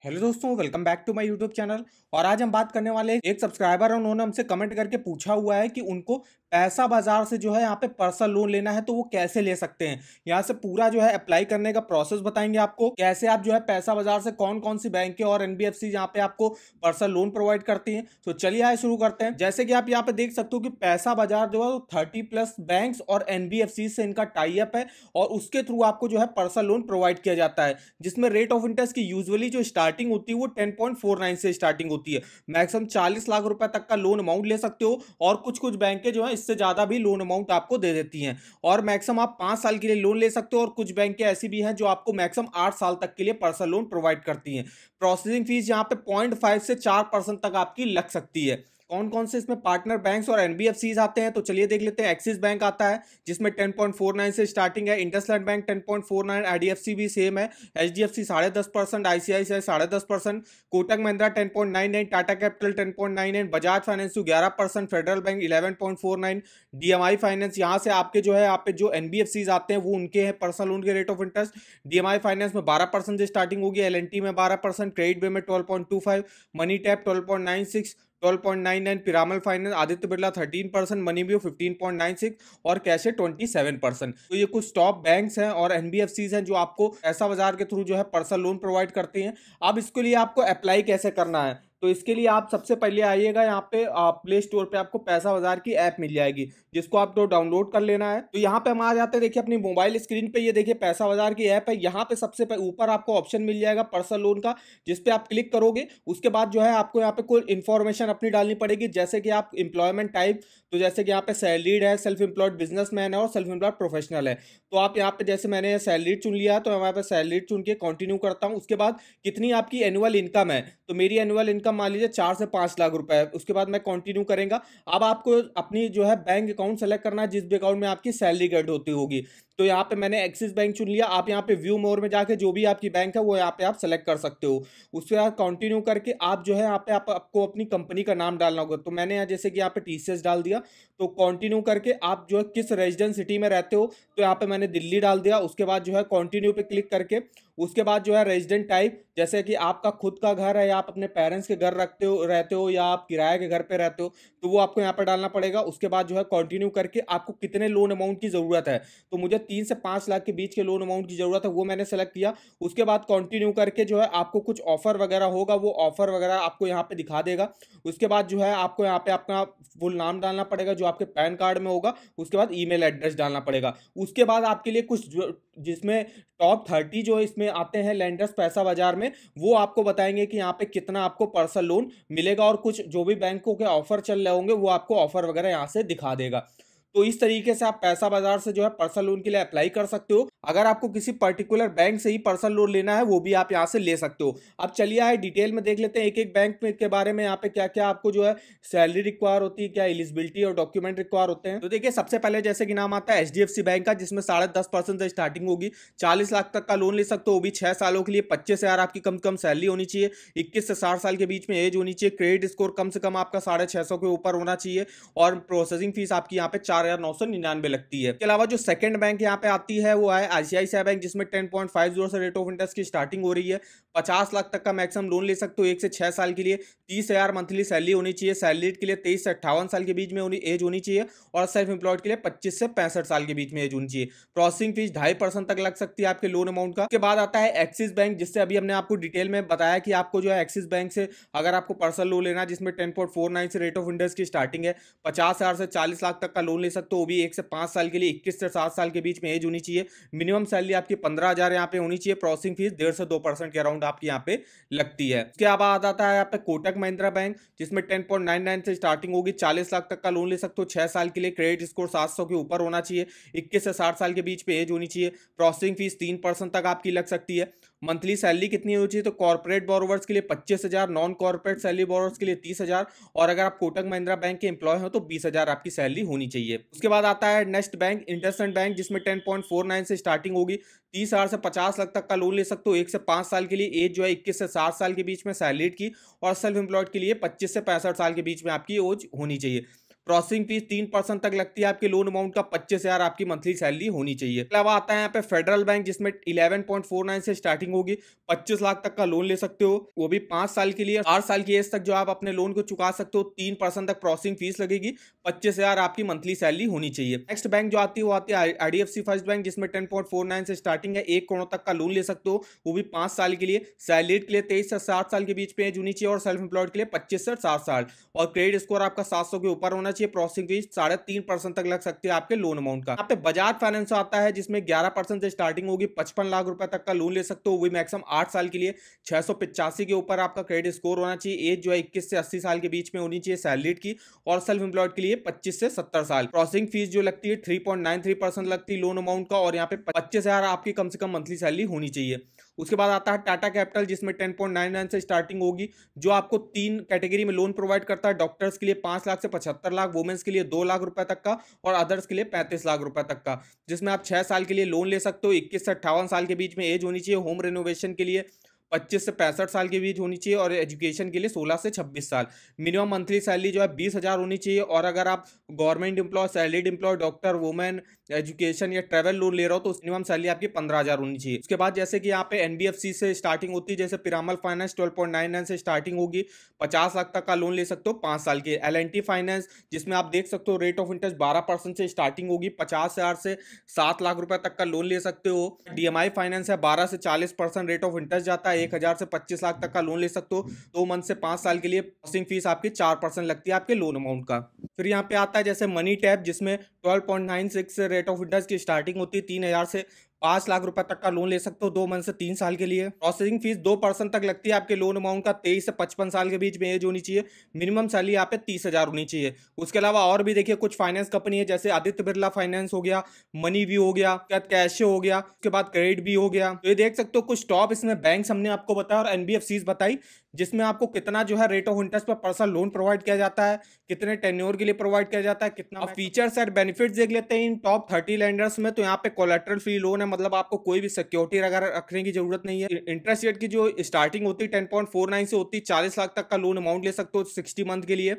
Hello दोस्तों, welcome back to my YouTube channel. और आज हम बात करने वाले हैं एक सब्सक्राइबर है, उन्होंने हमसे कमेंट करके पूछा हुआ है कि उनको पैसा बाजार से जो है यहाँ पे पर्सनल लोन लेना है तो वो कैसे ले सकते हैं। यहाँ से पूरा जो है अप्लाई करने का प्रोसेस बताएंगे आपको, कैसे आप जो है पैसा बाजार से कौन कौन सी बैंक और एनबीएफसी यहाँ पे आपको पर्सनल लोन प्रोवाइड करती हैं। तो चलिए आए शुरू करते हैं। जैसे कि आप यहाँ पे देख सकते हो कि पैसा बाजार जो है 30+ बैंक्स और एनबीएफसी से इनका टाई अप है और उसके थ्रू आपको जो है पर्सनल लोन प्रोवाइड किया जाता है, जिसमें रेट ऑफ इंटरेस्ट की यूजुअली जो स्टार्टिंग होती है वो 10.49 से स्टार्टिंग होती है। मैक्सिमम 40 लाख रुपए तक का लोन अमाउंट ले सकते हो और कुछ कुछ बैंकें जो है इससे ज्यादा भी लोन अमाउंट आपको दे देती हैं। और मैक्सिमम आप 5 साल के लिए लोन ले सकते हो और कुछ बैंकें ऐसी भी हैं जो आपको मैक्सिमम 8 साल तक के लिए पर्सनल लोन प्रोवाइड करती हैं। प्रोसेसिंग फीस यहाँ पे 0.5 से 4% तक आपकी लग सकती है। कौन कौन से इसमें पार्टनर बैंक्स और एनबीएफसीज आते हैं तो चलिए देख लेते हैं। एक्सिस बैंक आता है जिसमें 10.49 से स्टार्टिंग है। इंडसलैंड बैंक 10.49, आईडीएफसी भी सेम है, HDFC 10.5%, ICICI 10.5%, Kotak Mahindra 10.99, Tata capital 10.99, Bajaj finance 11%, federal bank 11.49, DMI finance. यहाँ से आपके जो है यहाँ पे जो एनबीएफसीज आते हैं वो उनके हैं पर्सनल लोन के rate of interest. DMI finance में 12% से स्टार्टिंग होगी, एलएनटी में 12%, क्रेडिट बे में 12.25, money tap 12.96, 12.99, Piramal finance, Aditya Birla 13%, मनीब्यू 15.96 और कैशे 27%। तो ये कुछ टॉप बैंक्स हैं और एनबीएफसीज हैं जो आपको पैसा बाजार के थ्रू जो है पर्सनल लोन प्रोवाइड करते हैं। अब इसके लिए आपको अप्लाई कैसे करना है तो इसके लिए आप सबसे पहले आइएगा यहाँ पे प्ले स्टोर पे आपको पैसा बाजार की ऐप मिल जाएगी, जिसको आपको डाउनलोड कर लेना है। तो यहाँ पे हम आ जाते हैं, देखिए अपनी मोबाइल स्क्रीन पे, ये देखिए पैसा बाजार की ऐप है। यहाँ पे सबसे ऊपर आपको ऑप्शन मिल जाएगा पर्सनल लोन का, जिसपे आप क्लिक करोगे। उसके बाद जो है आपको यहाँ पे कोई इन्फॉर्मेशन अपनी डालनी पड़ेगी, जैसे कि आप एम्प्लॉयमेंट टाइप, तो जैसे कि यहाँ पे सैलरीड है, सेल्फ एम्प्लॉयड बिजनेसमैन है और सेल्फ एम्प्लॉयड प्रोफेशनल है। तो आप यहाँ पे जैसे मैंने सैलरीड चुन लिया है तो मैं यहाँ पे सैलरीड चुन के कंटिन्यू करता हूँ। उसके बाद कितनी आपकी एनुअल इनकम है, तो मेरी एनुअल इनकम मान लीजिए 4 से 5 लाख रुपए है। उसके बाद मैं कंटिन्यू करेंगे। अब आपको अपनी जो है बैंक अकाउंट सेलेक्ट करना है जिस भी अकाउंट में आपकी सैलरी क्रेडिट होती होगी। तो यहाँ पे मैंने एक्सिस बैंक चुन लिया। आप यहाँ पे व्यू मोर में जाके जो भी आपकी बैंक है वो यहाँ पे आप सेलेक्ट कर सकते हो। उसके बाद कंटिन्यू करके आप जो है यहाँ पे आपको अपनी कंपनी का नाम डालना होगा। तो मैंने यहाँ जैसे कि यहाँ पे टीसीएस डाल दिया। तो कंटिन्यू करके आप जो है किस रेजिडेंट सिटी में रहते हो, तो यहाँ पे मैंने दिल्ली डाल दिया। उसके बाद जो है कंटिन्यू पे क्लिक करके उसके बाद जो है रेजिडेंट टाइप, जैसे कि आपका खुद का घर है या आप अपने पेरेंट्स के घर रहते हो या आप किराए के घर पे रहते हो, तो वो आपको यहाँ पर डालना पड़ेगा। उसके बाद जो है कंटिन्यू करके आपको कितने लोन अमाउंट की जरूरत है, तो मुझे 3 से 5 लाख के बीच के लोन अमाउंट की जरूरत है, वो मैंने सेलेक्ट किया। उसके बाद कंटिन्यू करके जो है आपको कुछ ऑफर वगैरह होगा, वो ऑफर वगैरह आपको यहाँ पे दिखा देगा। उसके बाद जो है आपको यहाँ पे अपना फुल नाम डालना पड़ेगा जो आपके पैन कार्ड में होगा। उसके बाद ईमेल एड्रेस डालना पड़ेगा। उसके बाद आपके लिए कुछ जिसमें टॉप 30 जो इसमें आते हैं लैंडर्स पैसा बाजार में, वो आपको बताएंगे कि यहाँ पे कितना आपको पर्सनल लोन मिलेगा और कुछ जो भी बैंकों के ऑफर चल रहे होंगे वो आपको ऑफर वगैरह यहाँ से दिखा देगा। तो इस तरीके से आप पैसा बाजार से जो है पर्सनल लोन के लिए अप्लाई कर सकते हो। अगर आपको किसी पर्टिकुलर बैंक से ही पर्सनल लोन लेना है वो भी आप यहाँ से ले सकते हो। अब चलिए आए डिटेल में देख लेते हैं एक एक बैंक में के बारे में, यहाँ पे क्या क्या आपको जो है सैलरी रिक्वायर होती है, क्या एलिजिबिलिटी और डॉक्यूमेंट रिक्वायर होते हैं। तो देखिए सबसे पहले जैसे कि नाम आता है एचडीएफसी बैंक का, जिसमें 10.5% से स्टार्टिंग होगी। 40 लाख तक का लोन ले सकते हो, वो भी 6 सालों के लिए। 25,000 आपकी कम से कम सैलरी होनी चाहिए। 21 से 60 साल के बीच में एज होनी चाहिए। क्रेडिट स्कोर कम से कम आपका 650 के ऊपर होना चाहिए और प्रोसेसिंग फीस आपकी यहाँ पे 4,999 लगती है। इसके अलावा जो सेकंड बैंक यहाँ पे आती है वो है आईसीआईसीआई बैंक, जिसमें 10.50 से रेट ऑफ इंटरेस्ट की स्टार्टिंग हो रही है। 50 लाख तक का मैक्सिमम लोन ले सकते हो 1 से 6 साल के लिए। 30,000 मंथली सैलरी होनी चाहिए। सैलरी के लिए 23 से 58 साल के बीच में एज होनी चाहिए और सेल्फ एम्प्लॉयड के लिए 25 से 65 साल के बीच में एज होनी चाहिए। प्रोसेसिंग फीस 2.5% तक लग सकती है आपके लोन अमाउंट का। उसके बाद आता है एक्सिस बैंक, जिससे अभी हमने आपको डिटेल में बताया कि आपको जो है एक्सिस बैंक से अगर आपको पर्सनल लोन लेना है जिसमें 10.49 से रेट ऑफ इंटरेस्ट की स्टार्टिंग है, 50,000 से 40 लाख तक का लोन ले सकते हो, वो भी 1 से 5 साल के लिए। 21 से 7 साल के बीच में एज होनी चाहिए। मिनिमम सैलरी आपकी 15,000 यहाँ पे होनी चाहिए। प्रोसेसिंग फीस 1.5 से 2% के अराउंड आपकी यहाँ पे लगती है। उसके बाद आता है यहाँ पे कोटक महिंद्रा बैंक, जिसमें 10.99 से स्टार्टिंग होगी। 40 लाख तक का लोन ले सकते हो 6 साल के लिए। क्रेडिट स्कोर 700 के ऊपर होना चाहिए। 21 से 60 साल के बीच में एज होनी चाहिए। प्रोसेसिंग फीस 3% तक आपकी लग सकती है। मंथली सैलरी कितनी होनी चाहिए, तो कॉर्पोरेट बोरोवर्स के लिए 25,000, नॉन कॉर्पोरेट सैलरी बोरोवर्स के लिए 30,000 और अगर आप कोटक महिंद्रा बैंक के एम्प्लॉय हो तो 20,000 आपकी सैलरी होनी चाहिए। उसके बाद आता है नेक्स्ट बैंक इंडसलैंड बैंक, जिसमें 10.49 से स्टार्टिंग होगी। 30,000 से 50 लाख तक का लोन ले सकते हो 1 से 5 साल के लिए। एज जो है 21 से 60 साल के बीच में सैलरीड की और सेल्फ एम्प्लॉयड के लिए 25 से 65 साल के बीच में आपकी एज होनी चाहिए। प्रोसेसिंग फीस 3% तक लगती है। आपके लोन अमाउंट का 25,000 आपकी मंथली सैलरी होनी चाहिए। इसके अलावा आता है यहाँ पे फेडरल बैंक, जिसमें 11.49 से स्टार्टिंग होगी। 25 लाख तक का लोन ले सकते हो, वो भी 5 साल के लिए। 8 साल की एज तक जो आप अपने लोन को चुका सकते हो। 3% तक प्रोसेसिंग फीस लगेगी। 25,000 आपकी मंथली सैलरी होनी चाहिए। नेक्स्ट बैंक जो आती है वो आती है IDFC फर्स्ट बैंक, जिसमें 10.49 से स्टार्टिंग है। 1 करोड़ तक का लोन ले सकते हो, वो भी 5 साल के लिए। सैलरीड के लिए 23 से 60 साल के बीच में एज होनी चाहिए और सेल्फ एम्प्लॉयड के लिए 25 से 60 साल। और क्रेडिट स्कोर आपका 700 के ऊपर होना चाहिए। प्रोसेसिंग फीस 3.5% तक लग सकती है आपके लोन अमाउंट का। यहाँ पे बजाज फाइनेंस आता है, जिसमें 11% से स्टार्टिंग होगी। 55 लाख रुपए तक का लोन ले सकते हो, वो भी मैक्सिमम 8 साल के लिए। 685 के ऊपर आपका क्रेडिट स्कोर होना चाहिए। एज जो है 21 से 80 साल के बीच में होनी चाहिए सैलरीड की। और सेल्फ एम्प्लॉयड के लिए 25 से 70 साल। प्रोसेसिंग फीस जो लगती है 3.93% लगती है लोन अमाउंट का। और यहाँ पे 25,000 आपकी कम से कम मंथली सैलरी होनी चाहिए। उसके बाद आता है टाटा कैपिटल, जिसमें 10.99 से स्टार्टिंग होगी, जो आपको 3 कैटेगरी में लोन प्रोवाइड करता है। डॉक्टर्स के लिए 5 लाख से 75 लाख, वुमेन्स के लिए 2 लाख रुपए तक का, और अदर्स के लिए 35 लाख रुपए तक का, जिसमें आप 6 साल के लिए लोन ले सकते हो। 21 से 58 साल के बीच में एज होनी चाहिए। होम रेनोवेशन के लिए 25 से 65 साल के बीच होनी चाहिए। और एजुकेशन के लिए 16 से 26 साल। मिनिमम मंथली सैलरी जो है 20,000 होनी चाहिए। और अगर आप government employ, salaried employ, doctor, women, education या ट्रैवल लोन ले रहे हो तो मिनिमम सैलरी आपकी 15,000 होनी चाहिए। उसके बाद जैसे कि यहाँ पे NBFC से स्टार्टिंग होती है, जैसे पिरामल फाइनेंस 12.99 से स्टार्टिंग होगी। 50 लाख तक का लोन ले सकते हो 5 साल के। L&T फाइनेंस, जिसमें आप देख सकते हो रेट ऑफ इंटरेस्ट 12% से स्टार्टिंग होगी। 50,000 से 7 लाख रुपए तक का लोन ले सकते हो। DMI फाइनेंस है, 12 से 40% रेट ऑफ इंटरेस्ट जाता है। 1,000 से 25 लाख तक का लोन ले सकते हो। 2 मंथ से 5 साल के लिए। प्रोसेसिंग फीस आपकी 4% लगती है आपके लोन अमाउंट का। फिर यहाँ पे आता है जैसे मनी टैप, जिसमें 12.96 से रेट ऑफ इंटरेस्ट की स्टार्टिंग होती है। 3,000 से 5 लाख रुपए तक का लोन ले सकते हो 2 मंथ से 3 साल के लिए। प्रोसेसिंग फीस 2% तक लगती है आपके लोन अमाउंट का। 23 से 55 साल के बीच में एज होनी चाहिए। मिनिमम सैलरी यहाँ पे 30,000 होनी चाहिए। उसके अलावा और भी देखिए कुछ फाइनेंस कंपनी है, जैसे आदित्य बिरला फाइनेंस हो गया, मनी व्यू हो गया, कैशियो हो गया, उसके बाद क्रेडिट भी हो गया। तो ये देख सकते हो कुछ टॉप इसमें बैंक्स हमने आपको बताया और NBFCs बताई, जिसमें आपको कितना जो है रेट ऑफ इंटरेस्ट पर पर्सनल लोन प्रोवाइड किया जाता है, कितने टेन्योर के लिए प्रोवाइड किया जाता है, कितना। अब फीचर्स एंड बेनिफिट्स देख लेते हैं इन टॉप 30 लैंडर्स में। तो यहाँ पे कोलेटरल फ्री लोन है, मतलब आपको कोई भी सिक्योरिटी वगैरह रखने की जरूरत नहीं है। इंटरेस्ट रेट की जो स्टार्टिंग होती है 10.49 से होती है। 40 लाख तक का लोन अमाउंट ले सकते हो 60 मंथ के लिए।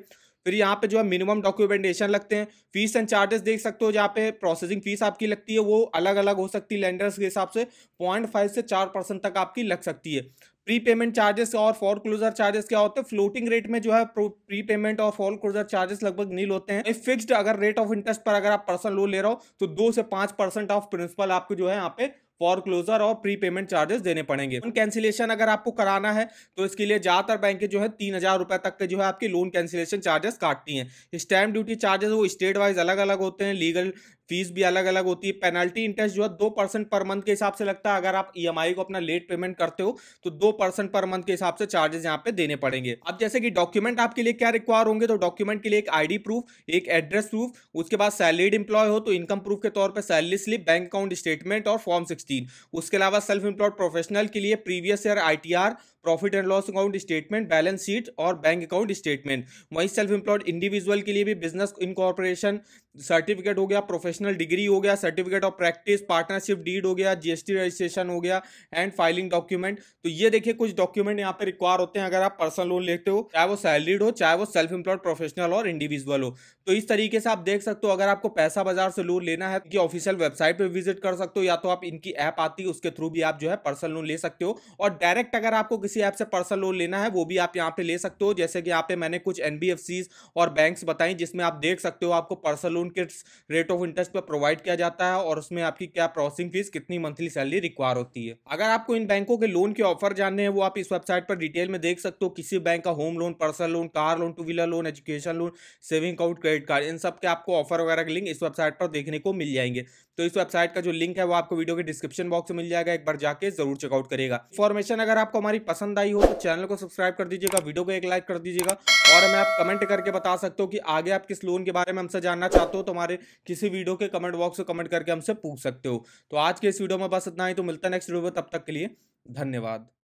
फिर यहाँ पे जो है मिनिमम डॉक्यूमेंटेशन लगते हैं। फीस एंड चार्जेस देख सकते हो, जहाँ पे प्रोसेसिंग फीस आपकी लगती है वो अलग अलग हो सकती है लेंडर्स के हिसाब से। 0.5 से 4% तक आपकी लग सकती है। प्री पेमेंट चार्जेस और फॉर क्लोजर चार्जेस क्या होते हैं? फ्लोटिंग रेट में जो है प्री पेमेंट और फॉर क्लोजर चार्जेस लगभग नील होते हैं। फिक्स्ड अगर रेट ऑफ इंटरेस्ट पर अगर आप पर्सनल लोन ले रहे हो तो 2 से 5% ऑफ प्रिंसिपल आपको जो है यहाँ पे फॉर क्लोजर और प्री पेमेंट चार्जेस देने पड़ेंगे। लोन कैंसिलेशन अगर आपको कराना है तो इसके लिए ज्यादातर बैंकें जो है 3,000 रुपए तक के जो है आपकी लोन कैंसिलेशन चार्जेस काटती हैं। स्टैम्प ड्यूटी चार्जेस वो स्टेट वाइज अलग अलग होते हैं। लीगल फीस भी अलग अलग होती है। पेनल्टी इंटरेस्ट जो है 2% पर मंथ के हिसाब से लगता है। अगर आप EMI को अपना लेट पेमेंट करते हो तो 2% पर मंथ के हिसाब से चार्जेस यहाँ पे देने पड़ेंगे। अब जैसे कि डॉक्यूमेंट आपके लिए क्या रिक्वायर होंगे, तो डॉक्यूमेंट के लिए एक ID प्रूफ, एक एड्रेस प्रूफ, उसके बाद सैलरीड एम्प्लॉय हो तो इनकम प्रूफ के तौर पर salary slip, bank account statement और फॉर्म 16। उसके अलावा सेल्फ एम्प्लॉयड प्रोफेशनल के लिए previous year ITR, profit and loss account statement, balance sheet और बैंक अकाउंट स्टेटमेंट। वहीं सेल्फ एम्प्लॉयड इंडिविजुअल के लिए भी बिजनेस इनकॉर्पोरेशन सर्टिफिकेट हो गया, प्रोफेशनल डिग्री हो गया, certificate of practice, partnership deed हो गया, GST रजिस्ट्रेशन हो गया एंड फाइलिंग डॉक्यूमेंट। तो ये देखिए कुछ डॉक्यूमेंट यहाँ पे रिक्वायर होते हैं अगर आप पर्सनल लोन लेते हो, चाहे वो सैलरीड हो, चाहे वो सेल्फ एम्प्लॉयड प्रोफेशनल और इंडिविजुअल हो। तो इस तरीके से आप देख सकते हो। अगर आपको पैसा बाजार से लोन लेना है, इनकी ऑफिशियल वेबसाइट पे विजिट कर सकते हो, या तो आप इनकी ऐप आती है उसके थ्रू भी आप जो है पर्सनल लोन ले सकते हो। और डायरेक्ट अगर आपको किसी ऐप से पर्सनल लोन लेना है वो भी आप यहाँ पे ले सकते हो। जैसे कि यहाँ पे मैंने कुछ NBFCs और बैंक्स बताई, जिसमें आप देख सकते हो आपको पर्सनल लोन के रेट ऑफ इंटरेस्ट पर प्रोवाइड किया जाता है और उसमें आपकी क्या प्रोसेसिंग फीस, कितनी मंथली सैलरी रिक्वायर होती है। अगर आपको इन बैंकों के लोन के ऑफर जानने हैं वो आप इस वेबसाइट पर डिटेल में देख सकते हो। किसी बैंक का home loan, personal loan, car loan, 2 wheeler loan, education loan, saving account, credit card, इन सब के आपको ऑफर वगैरह के लिंक इस वेबसाइट पर देखने को मिल जाएंगे। तो इस वेबसाइट का जो लिंक है वो आपको वीडियो के डिस्क्रिप्शन बॉक्स में मिल जाएगा, एक बार जाके जरूर चेकआउट करेगा। इन्फॉर्मेशन अगर आपको हमारी पसंद आई हो तो चैनल को सब्सक्राइब कर दीजिएगा, वीडियो को एक लाइक कर दीजिएगा और हमें आप कमेंट करके बता सकते हो कि आगे आप किस लोन के बारे में हमसे जानना चाहते हो, तो हमारे किसी वीडियो के कमेंट बॉक्स में कमेंट करके हमसे पूछ सकते हो। तो आज के इस वीडियो में बस इतना ही, तो मिलता है नेक्स्ट वीडियो में, तब तक के लिए धन्यवाद।